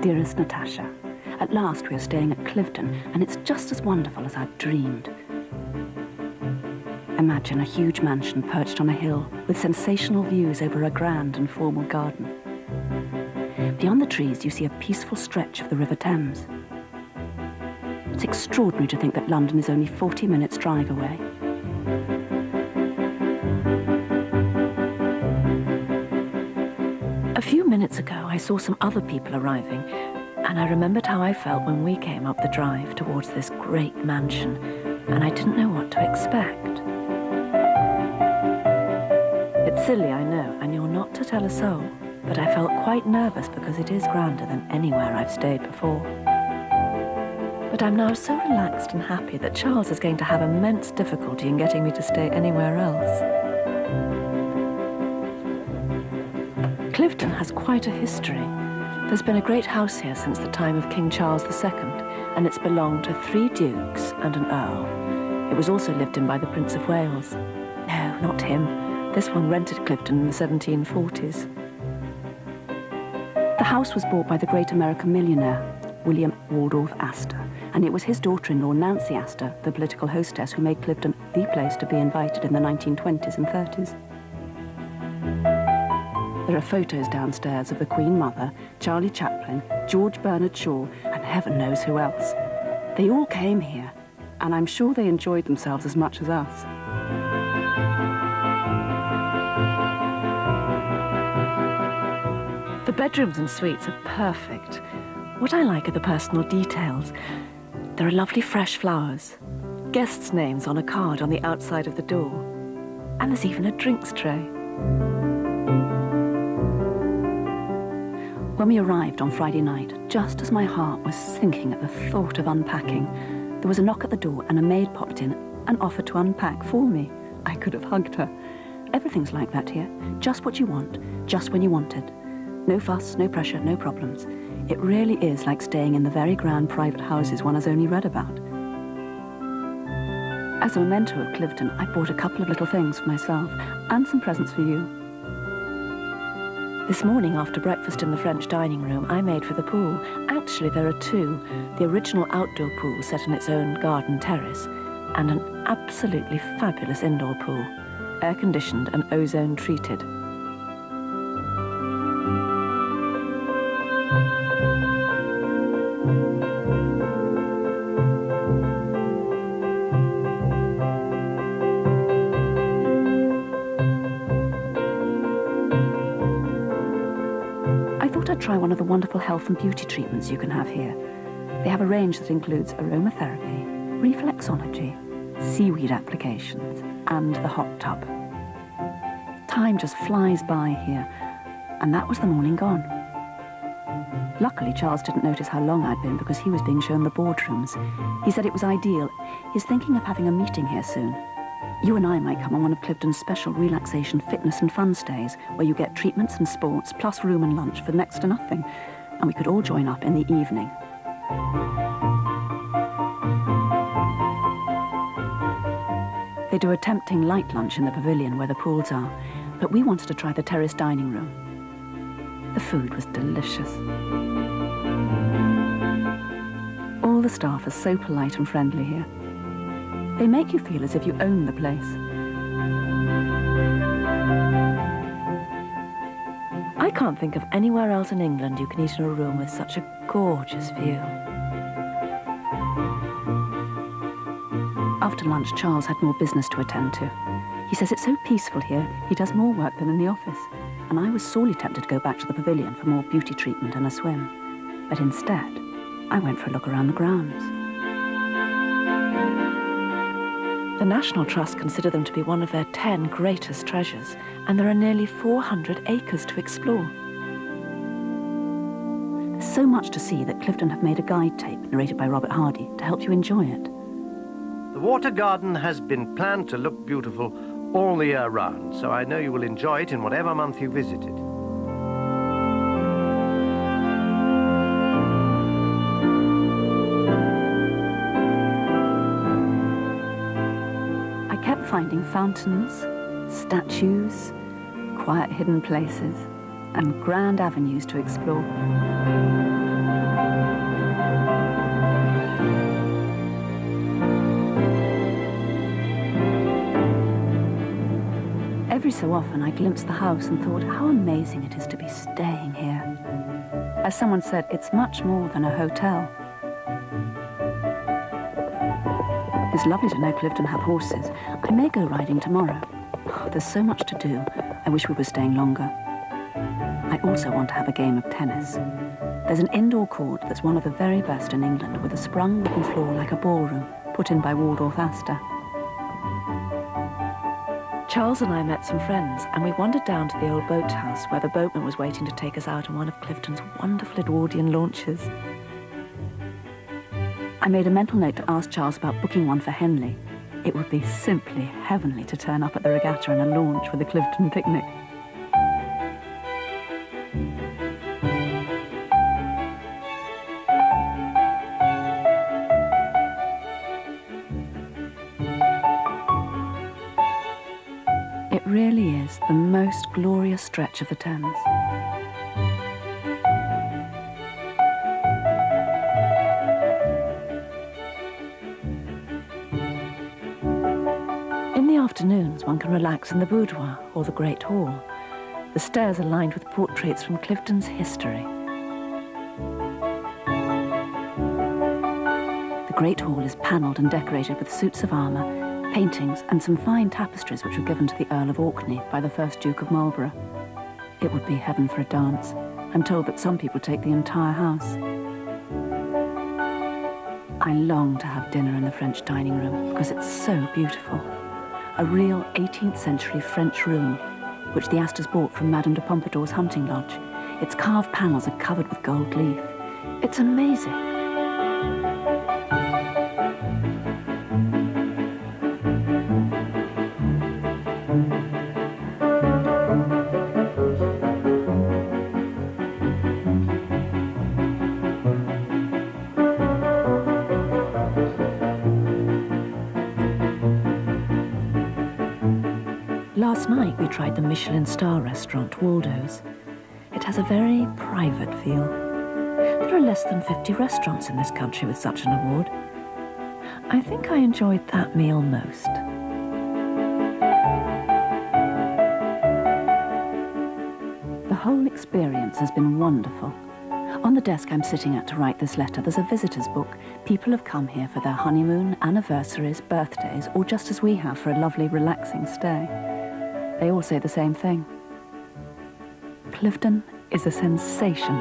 Dearest Natasha, at last we are staying at Cliveden, and it's just as wonderful as I'd dreamed. Imagine a huge mansion perched on a hill with sensational views over a grand and formal garden. Beyond the trees, you see a peaceful stretch of the River Thames. It's extraordinary to think that London is only 40 minutes' drive away. A few minutes ago, I saw some other people arriving, and I remembered how I felt when we came up the drive towards this great mansion, and I didn't know what to expect. It's silly, I know, and you're not to tell a soul, but I felt quite nervous because it is grander than anywhere I've stayed before. But I'm now so relaxed and happy that Charles is going to have immense difficulty in getting me to stay anywhere else. Cliveden has quite a history. There's been a great house here since the time of King Charles II, and it's belonged to 3 dukes and an earl. It was also lived in by the Prince of Wales. No, not him. This one rented Cliveden in the 1740s. The house was bought by the great American millionaire, William Waldorf Astor, and it was his daughter-in-law, Nancy Astor, the political hostess, who made Cliveden the place to be invited in the 1920s and 30s. There are photos downstairs of the Queen Mother, Charlie Chaplin, George Bernard Shaw, and heaven knows who else. They all came here, and I'm sure they enjoyed themselves as much as us. The bedrooms and suites are perfect. What I like are the personal details. There are lovely fresh flowers, guests' names on a card on the outside of the door, and there's even a drinks tray. When we arrived on Friday night, just as my heart was sinking at the thought of unpacking, there was a knock at the door and a maid popped in and offered to unpack for me. I could have hugged her. Everything's like that here. Just what you want, just when you want it. No fuss, no pressure, no problems. It really is like staying in the very grand private houses one has only read about. As a memento of Cliveden, I bought a couple of little things for myself and some presents for you. This morning, after breakfast in the French dining room, I made for the pool. Actually, there are 2, the original outdoor pool set in its own garden terrace, and an absolutely fabulous indoor pool, air-conditioned and ozone-treated. I'd try one of the wonderful health and beauty treatments you can have here. They have a range that includes aromatherapy, reflexology, seaweed applications, and the hot tub. Time just flies by here, and that was the morning gone. Luckily, Charles didn't notice how long I'd been because he was being shown the boardrooms. He said it was ideal. He's thinking of having a meeting here soon. You and I might come on one of Cliveden's special relaxation, fitness and fun stays, where you get treatments and sports, plus room and lunch for next to nothing. And we could all join up in the evening. They do a tempting light lunch in the pavilion where the pools are, but we wanted to try the terrace dining room. The food was delicious. All the staff are so polite and friendly here. They make you feel as if you own the place. I can't think of anywhere else in England you can eat in a room with such a gorgeous view. After lunch, Charles had more business to attend to. He says it's so peaceful here, he does more work than in the office. And I was sorely tempted to go back to the pavilion for more beauty treatment and a swim. But instead, I went for a look around the grounds. The National Trust consider them to be one of their 10 greatest treasures, and there are nearly 400 acres to explore. There's so much to see that Cliveden have made a guide tape, narrated by Robert Hardy, to help you enjoy it. The water garden has been planned to look beautiful all the year round, so I know you will enjoy it in whatever month you visit it. Finding fountains, statues, quiet hidden places, and grand avenues to explore. Every so often I glimpsed the house and thought how amazing it is to be staying here. As someone said, it's much more than a hotel. It's lovely to know Cliveden have horses. I may go riding tomorrow. Oh, there's so much to do. I wish we were staying longer. I also want to have a game of tennis. There's an indoor court that's one of the very best in England, with a sprung wooden floor like a ballroom, put in by Waldorf Astor. Charles and I met some friends, and we wandered down to the old boathouse where the boatman was waiting to take us out on one of Cliveden's wonderful Edwardian launches. I made a mental note to ask Charles about booking one for Henley. It would be simply heavenly to turn up at the regatta in a launch with a Cliveden picnic. It really is the most glorious stretch of the Thames. In the afternoons, one can relax in the boudoir or the Great Hall. The stairs are lined with portraits from Cliveden's history. The Great Hall is panelled and decorated with suits of armour, paintings and some fine tapestries which were given to the Earl of Orkney by the first Duke of Marlborough. It would be heaven for a dance. I'm told that some people take the entire house. I long to have dinner in the French dining room because it's so beautiful. A real 18th century French room, which the Astors bought from Madame de Pompadour's hunting lodge. Its carved panels are covered with gold leaf. It's amazing. Last night we tried the Michelin star restaurant, Waldo's. It has a very private feel. There are less than 50 restaurants in this country with such an award. I think I enjoyed that meal most. The whole experience has been wonderful. On the desk I'm sitting at to write this letter, there's a visitor's book. People have come here for their honeymoon, anniversaries, birthdays, or just as we have for a lovely, relaxing stay. They all say the same thing. Cliveden is a sensation.